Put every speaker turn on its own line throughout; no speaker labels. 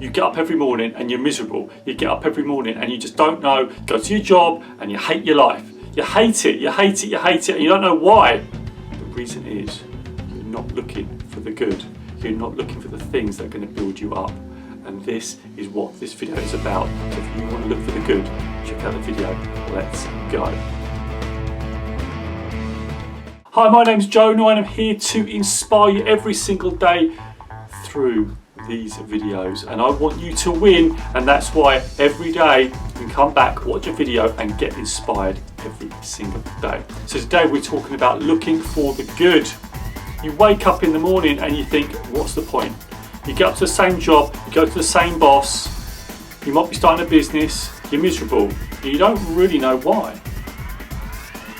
You get up every morning and you're miserable. You get up every morning and you just don't know, go to your job and you hate your life. You hate it, you hate it, you hate it, and you don't know why. The reason is you're not looking for the good. You're not looking for the things that are going to build you up. And this is what this video is about. So if you want to look for the good, check out the video. Let's go. Hi, my name's Joe Noya and I'm here to inspire you every single day through these videos, and I want you to win, and that's why every day you can come back, watch a video and get inspired every single day. So today we're talking about looking for the good. You wake up in the morning and you think, what's the point? You get up to the same job, you go to the same boss, you might be starting a business, you're miserable, and you don't really know why.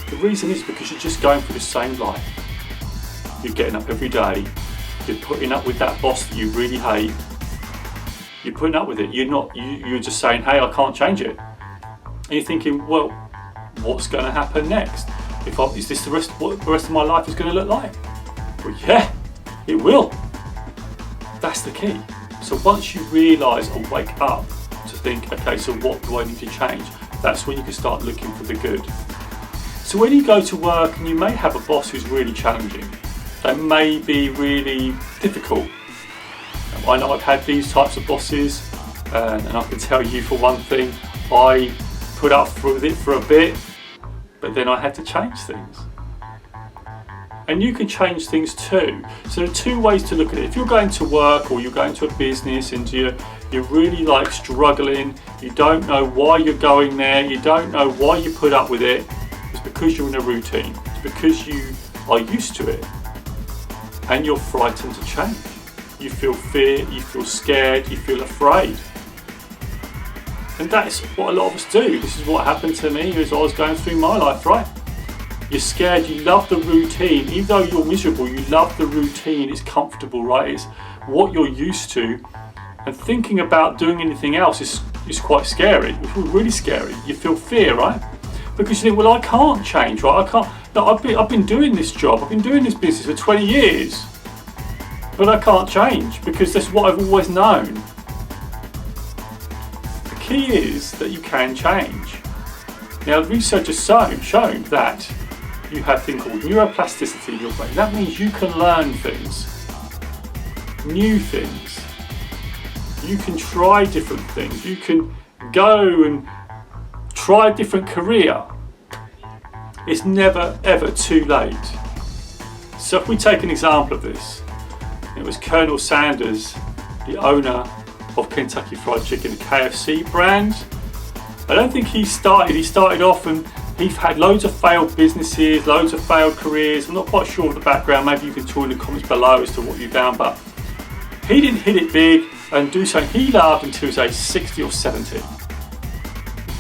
The reason is because you're just going through the same life. You're getting up every day, you're putting up with that boss that you really hate. You're putting up with it. You're just saying, hey, I can't change it. And you're thinking, well, what's going to happen next? Is this what the rest of my life is going to look like? Well, yeah, it will. That's the key. So once you realise and wake up to think, okay, so what do I need to change? That's when you can start looking for the good. So when you go to work and you may have a boss who's really challenging, that may be really difficult. I know I've had these types of bosses, and I can tell you for one thing, I put up with it for a bit, but then I had to change things. And you can change things too. So there are two ways to look at it. If you're going to work or you're going to a business and you're really like struggling, you don't know why you're going there, you don't know why you put up with it, it's because you're in a routine. It's because you are used to it. And you're frightened to change. You feel fear, you feel scared, you feel afraid. And that's what a lot of us do. This is what happened to me as I was going through my life, right? You're scared, you love the routine. Even though you're miserable, you love the routine, it's comfortable, right? It's what you're used to. And thinking about doing anything else is quite scary. It's really scary. You feel fear, right? Because you think, well, I can't change, right? I can't. No, I've been doing this job, I've been doing this business for 20 years, but I can't change because that's what I've always known. The key is that you can change. Now, research has shown that you have a thing called neuroplasticity in your brain. That means you can learn things, new things. You can try different things. You can go and try a different career. It's never ever too late. So if we take an example of this, it was Colonel Sanders, the owner of Kentucky Fried Chicken, the KFC brand. I don't think he started off and he's had loads of failed businesses, loads of failed careers. I'm not quite sure of the background, maybe you can talk in the comments below as to what you've done, but he didn't hit it big and do something he loved until he was age 60 or 70.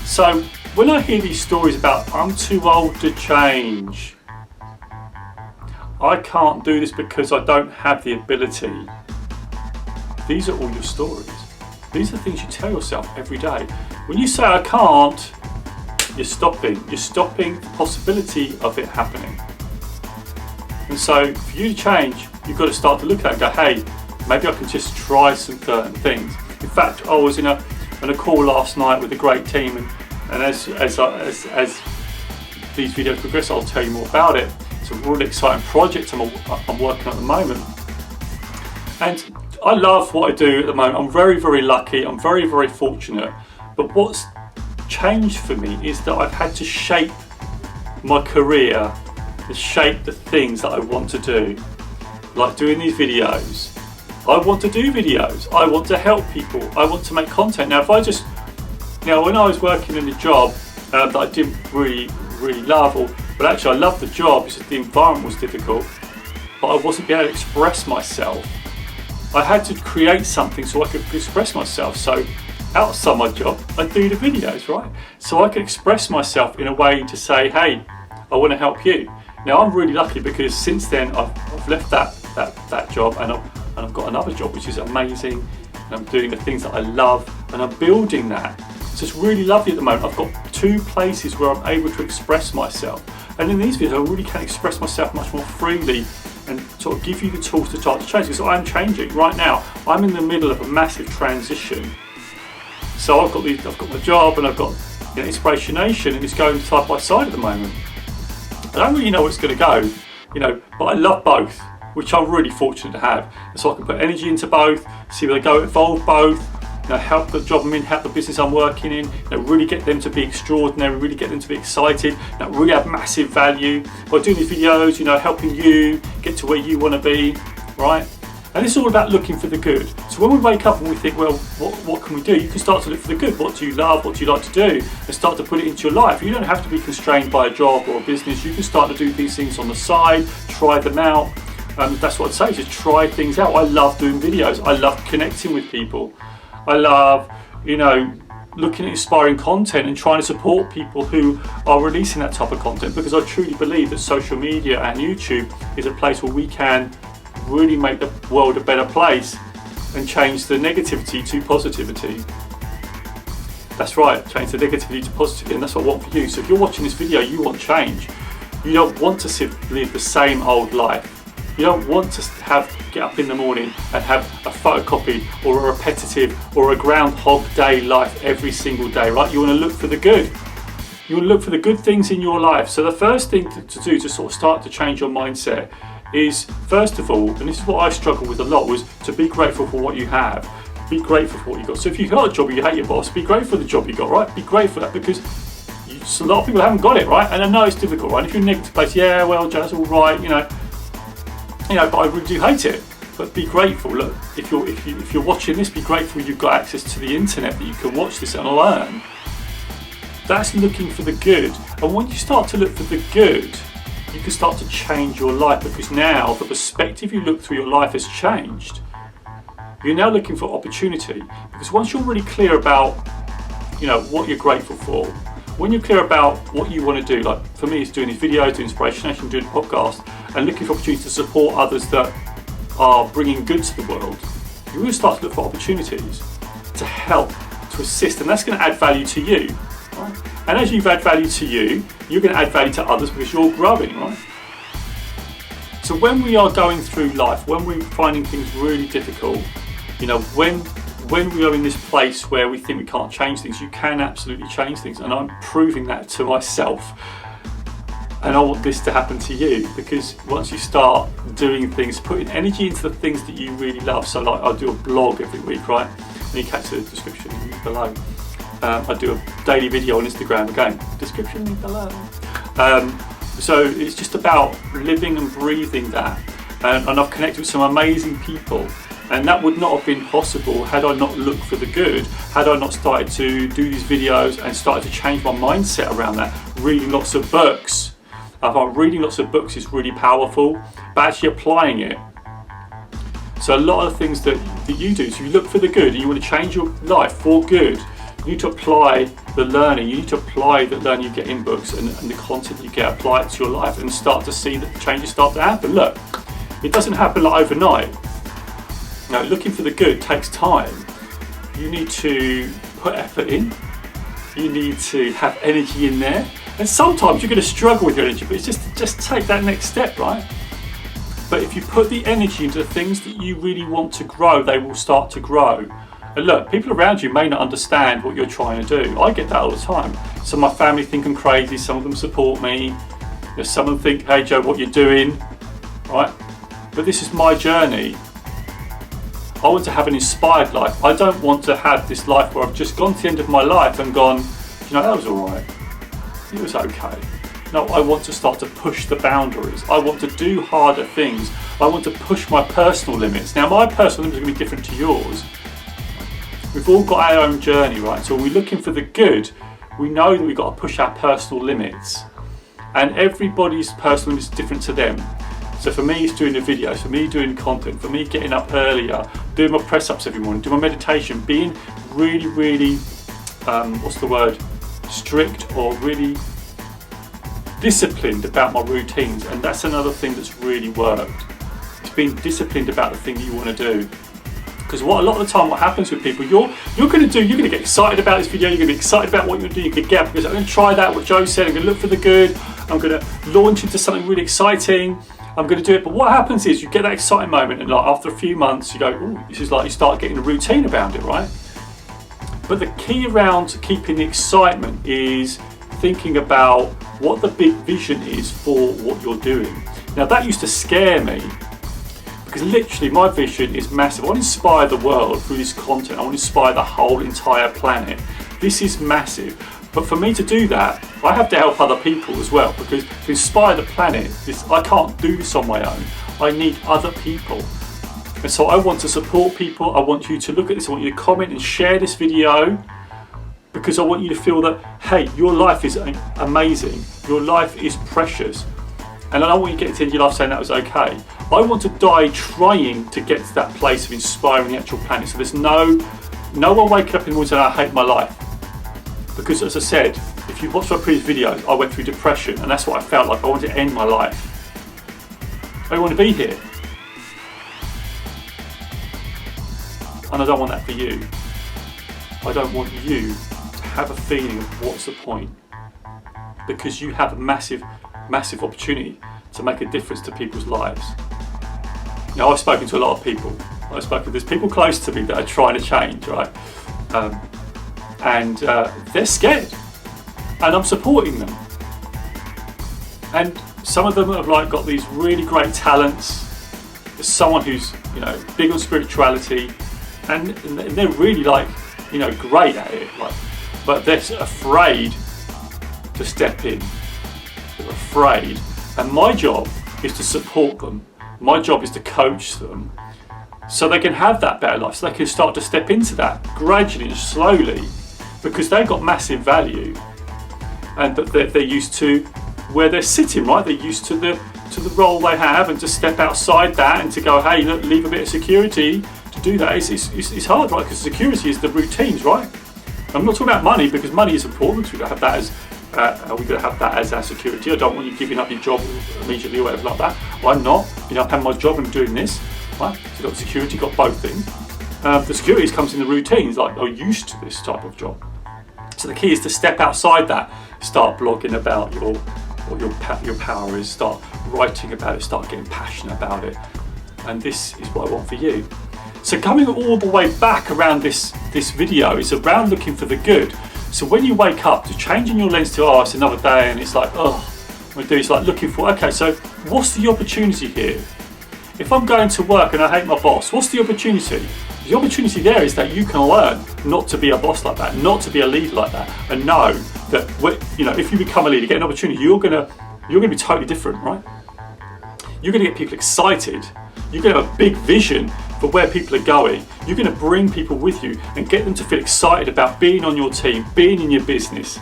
So when I hear these stories about I'm too old to change, I can't do this because I don't have the ability, these are all your stories. These are things you tell yourself every day. When you say I can't, you're stopping the possibility of it happening. And so for you to change, you've got to start to look at it and go, hey, maybe I can just try some certain things. In fact, I was on a call last night with a great team, and as these videos progress, I'll tell you more about it. It's a really exciting project I'm working on at the moment. And I love what I do at the moment. I'm very, very lucky. I'm very, very fortunate. But what's changed for me is that I've had to shape my career, to shape the things that I want to do. Like doing these videos. I want to do videos. I want to help people. I want to make content. Now, when I was working in a job that I didn't really love, but actually I loved the job, it's just the environment was difficult, but I wasn't being able to express myself. I had to create something so I could express myself. So outside my job, I do the videos, right? So I could express myself in a way to say, hey, I want to help you. Now I'm really lucky because since then I've left that job and I've got another job which is amazing, and I'm doing the things that I love and I'm building that. So it's really lovely at the moment. I've got two places where I'm able to express myself, and in these videos I really can express myself much more freely and sort of give you the tools to start to change. Because I'm changing right now. I'm in the middle of a massive transition. So I've got my job and I've got Inspirationnation, and it's going side by side at the moment. I don't really know where it's going to go, but I love both, which I'm really fortunate to have. And so I can put energy into both, see where they go, evolve both, help the job I'm in, help the business I'm working in, really get them to be extraordinary, really get them to be excited, really have massive value by doing these videos, helping you get to where you want to be, right? And it's all about looking for the good. So when we wake up and we think, well, what can we do? You can start to look for the good. What do you love? What do you like to do? And start to put it into your life. You don't have to be constrained by a job or a business. You can start to do these things on the side, try them out. That's what I'd say, just try things out. I love doing videos. I love connecting with people. I love, looking at inspiring content and trying to support people who are releasing that type of content, because I truly believe that social media and YouTube is a place where we can really make the world a better place and change the negativity to positivity. That's right, change the negativity to positivity, and that's what I want for you. So if you're watching this video, you want change. You don't want to live the same old life. You don't want to get up in the morning and have a photocopied or a repetitive or a Groundhog Day life every single day, right? You want to look for the good. You want to look for the good things in your life. So the first thing to do to sort of start to change your mindset is, first of all, and this is what I struggle with a lot, was to be grateful for what you have. Be grateful for what you got. So if you've got a job and you hate your boss, be grateful for the job you got, right? Be grateful for that, because a lot of people haven't got it, right? And I know it's difficult, right? If you're in a negative place, yeah, well, Joe, it's all right, but I really do hate it. But be grateful. Look, if you're watching this, be grateful you've got access to the internet, that you can watch this and learn. That's looking for the good. And when you start to look for the good, you can start to change your life, because now the perspective you look through your life has changed. You're now looking for opportunity, because once you're really clear about what you're grateful for, when you're clear about what you want to do, like for me it's doing these videos, doing Inspirationnation, doing podcasts, and looking for opportunities to support others that are bringing good to the world, you really start to look for opportunities to help, to assist, and that's going to add value to you, right? And as you've added value to you, you're going to add value to others, because you're growing, right? So when we are going through life, when we're finding things really difficult, when we are in this place where we think we can't change things, you can absolutely change things. And I'm proving that to myself. And I want this to happen to you, because once you start doing things, putting energy into the things that you really love. So like I do a blog every week, right? And you catch the description below. I do a daily video on Instagram, again, description below. So it's just about living and breathing that. And I've connected with some amazing people. And that would not have been possible had I not looked for the good, had I not started to do these videos and started to change my mindset around that, reading lots of books. I find reading lots of books is really powerful, but actually applying it. So a lot of the things that you do, so you look for the good and you want to change your life for good, you need to apply the learning, you need to apply the learning you get in books and the content you get, apply it to your life and start to see that the changes start to happen. Look, it doesn't happen like overnight. Now, looking for the good takes time. You need to put effort in, you need to have energy in there, and sometimes you're going to struggle with your energy, but it's just take that next step, right? But if you put the energy into the things that you really want to grow, they will start to grow. And look, people around you may not understand what you're trying to do. I get that all the time. Some of my family think I'm crazy, some of them support me. Some of them think, hey Joe, what you're doing, right? But this is my journey. I want to have an inspired life. I don't want to have this life where I've just gone to the end of my life and gone, that was all right. It was okay. No, I want to start to push the boundaries. I want to do harder things. I want to push my personal limits. Now, my personal limits are going to be different to yours. We've all got our own journey, right? So when we're looking for the good, we know that we've got to push our personal limits. And everybody's personal limits is different to them. So for me, it's doing the videos, for me, doing content, for me, getting up earlier, doing my press-ups every morning, doing my meditation, being really, really, strict or really disciplined about my routines. And that's another thing that's really worked. It's being disciplined about the thing that you want to do. Because a lot of the time what happens with people, you're going to get excited about this video, you're going to be excited about what you're doing, you can get up because I'm going to try that, what Joe said, I'm going to look for the good, I'm going to launch into something really exciting, I'm going to do it. But what happens is you get that exciting moment, and like after a few months, you go, "Ooh, this is like," you start getting a routine around it, right? But the key around keeping the excitement is thinking about what the big vision is for what you're doing. Now that used to scare me, because literally my vision is massive. I want to inspire the world through this content. I want to inspire the whole entire planet. This is massive. But for me to do that, I have to help other people as well, because to inspire the planet, I can't do this on my own. I need other people. And so I want to support people. I want you to look at this. I want you to comment and share this video, because I want you to feel that, hey, your life is amazing. Your life is precious. And I don't want you to get to the end of your life saying that was okay. I want to die trying to get to that place of inspiring the actual planet. So there's no one waking up in the morning saying, I hate my life. Because as I said, if you watch my previous videos, I went through depression, and that's what I felt like. I wanted to end my life. I want to be here. And I don't want that for you. I don't want you to have a feeling of what's the point. Because you have a massive, massive opportunity to make a difference to people's lives. Now, I've spoken to a lot of people. There's people close to me that are trying to change, right? And they're scared. And I'm supporting them. And some of them have like got these really great talents. There's someone who's, big on spirituality, and they're really like, great at it. But they're afraid to step in. They're afraid. And my job is to support them. My job is to coach them so they can have that better life, so they can start to step into that gradually and slowly, because they've got massive value, and that they're used to where they're sitting, right? They're used to the role they have, and to step outside that and to go, hey, look, leave a bit of security. To do that it's hard, right? Because security is the routines, right? I'm not talking about money, because money is important. We've got to have that as we're going to have that as our security. I don't want you giving up your job immediately or whatever like that. I'm not. I'm having my job and doing this, right? So you've got security, got both things. The security comes in the routines, like I'm used to this type of job. So the key is to step outside that. Start blogging about what your power is. Start writing about it. Start getting passionate about it. And this is what I want for you. So coming all the way back around this video is around looking for the good. So when you wake up, to changing your lens to, it's another day, and it's like, it's like looking for, okay, so what's the opportunity here? If I'm going to work and I hate my boss, what's the opportunity? The opportunity there is that you can learn not to be a boss like that, not to be a leader like that, and know that if you become a leader, get an opportunity, you're gonna be totally different, right? You're gonna get people excited. You're gonna have a big vision for where people are going. You're gonna bring people with you and get them to feel excited about being on your team, being in your business,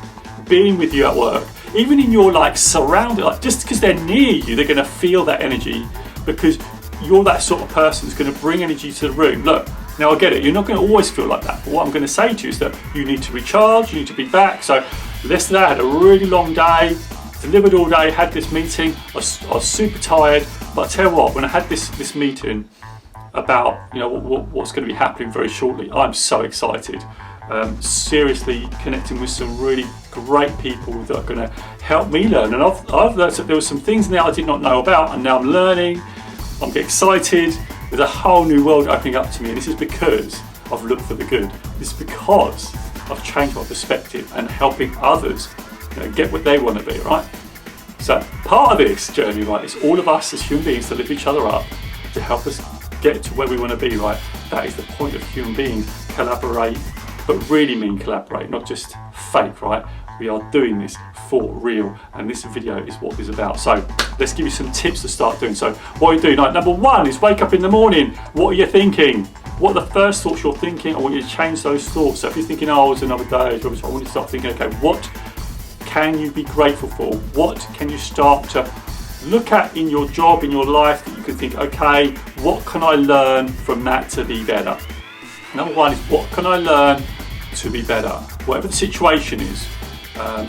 being with you at work, even in your surrounding, just because they're near you, they're gonna feel that energy, because you're that sort of person who's going to bring energy to the room. Look, now I get it, you're not going to always feel like that, but what I'm going to say to you is that you need to recharge, you need to be back. So yesterday I had a really long day, delivered all day, had this meeting, I was super tired, but I tell you what, when I had this meeting about what's going to be happening very shortly, I'm so excited. Seriously connecting with some really great people that are going to help me learn, and I've learned that there were some things now I did not know about, and now I'm learning. I'm getting excited. There's a whole new world opening up to me, and this is because I've looked for the good. This is because I've changed my perspective and helping others get what they want to be, right? So part of this journey, right, is all of us as human beings to lift each other up, to help us get to where we want to be, right? That is the point of human beings. Collaborate, but really mean collaborate, not just fake, right? We are doing this for real, and this video is what it's about. So let's give you some tips to start doing. So what are you doing? Number one is wake up in the morning. What are you thinking? What are the first thoughts you're thinking? I want you to change those thoughts. So if you're thinking, it's another day, I want you to start thinking, okay, what can you be grateful for? What can you start to look at in your job, in your life, that you can think, okay, what can I learn from that to be better? Number one is, what can I learn to be better? Whatever the situation is.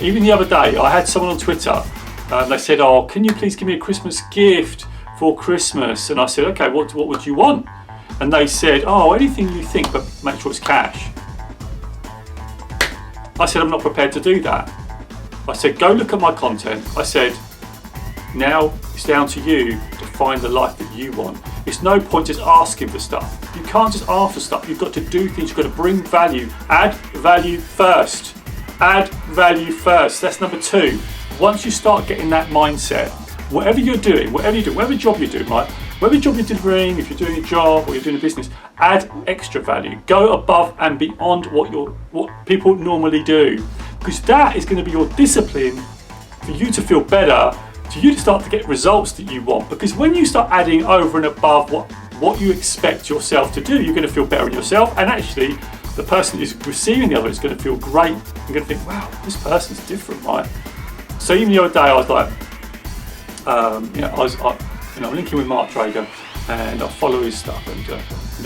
Even the other day, I had someone on Twitter, they said, can you please give me a Christmas gift for Christmas? And I said, okay, what would you want? And they said, anything you think, but make sure it's cash. I said, I'm not prepared to do that. I said, go look at my content. I said, now it's down to you to find the life that you want. It's no point just asking for stuff. You can't just ask for stuff. You've got to do things. You've got to bring value. Add value first. Add value first. That's number 2. Once you start getting that mindset, whatever you're doing, whatever job you're doing, right? Whatever job you're delivering, if you're doing a job or you're doing a business, add extra value. Go above and beyond what people normally do, because that is going to be your discipline for you to feel better, for you to start to get results that you want. Because when you start adding over and above what you expect yourself to do, you're going to feel better in yourself, and actually the person who's receiving the other is going to feel great. You're going to think, wow, this person's different, right? So even the other day, I was like, I'm linking with Mark Drager, and I follow his stuff, and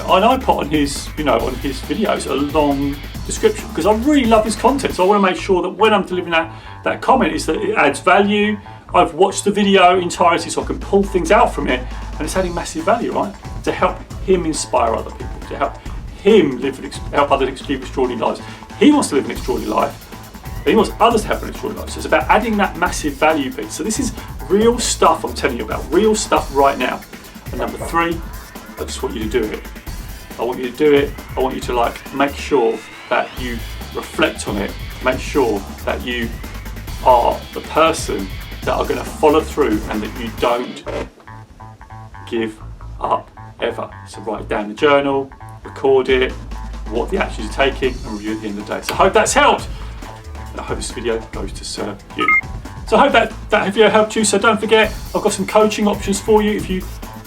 I put on his videos a long description because I really love his content. So I want to make sure that when I'm delivering that comment, is that it adds value. I've watched the video entirety, so I can pull things out from it, and it's adding massive value, right? To help him inspire other people, to help him help others live extraordinary lives. He wants to live an extraordinary life. He wants others to have an extraordinary life. So it's about adding that massive value piece. So this is real stuff I'm telling you about, real stuff right now. And number 3, I just want you to do it. I want you to do it. I want you to make sure that you reflect on it. Make sure that you are the person that are going to follow through and that you don't give up ever. So write down the journal, record it, what the actions you're taking, and review at the end of the day. So I hope that's helped. I hope this video goes to serve you. So I hope that video helped you. So don't forget, I've got some coaching options for you. If you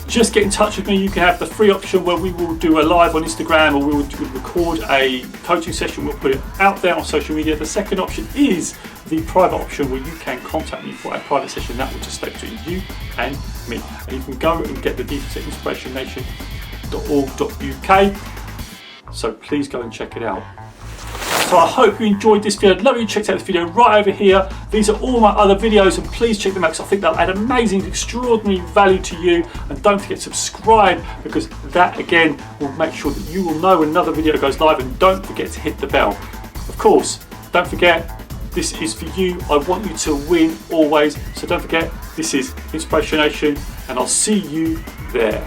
just get in touch with me, you can have the free option where we will do a live on Instagram, or we will record a coaching session. We'll put it out there on social media. The second option is the private option, where you can contact me for a private session. That will just stay between you and me. And you can go and get the details at inspirationnation.org.uk. So please go and check it out. So I hope you enjoyed this video. I'd love you to check out this video right over here. These are all my other videos, and please check them out because I think they'll add amazing, extraordinary value to you. And don't forget to subscribe, because that again will make sure that you will know when another video goes live. And don't forget to hit the bell. Of course, don't forget, this is for you. I want you to win always. So don't forget, this is Inspirationnation, and I'll see you there.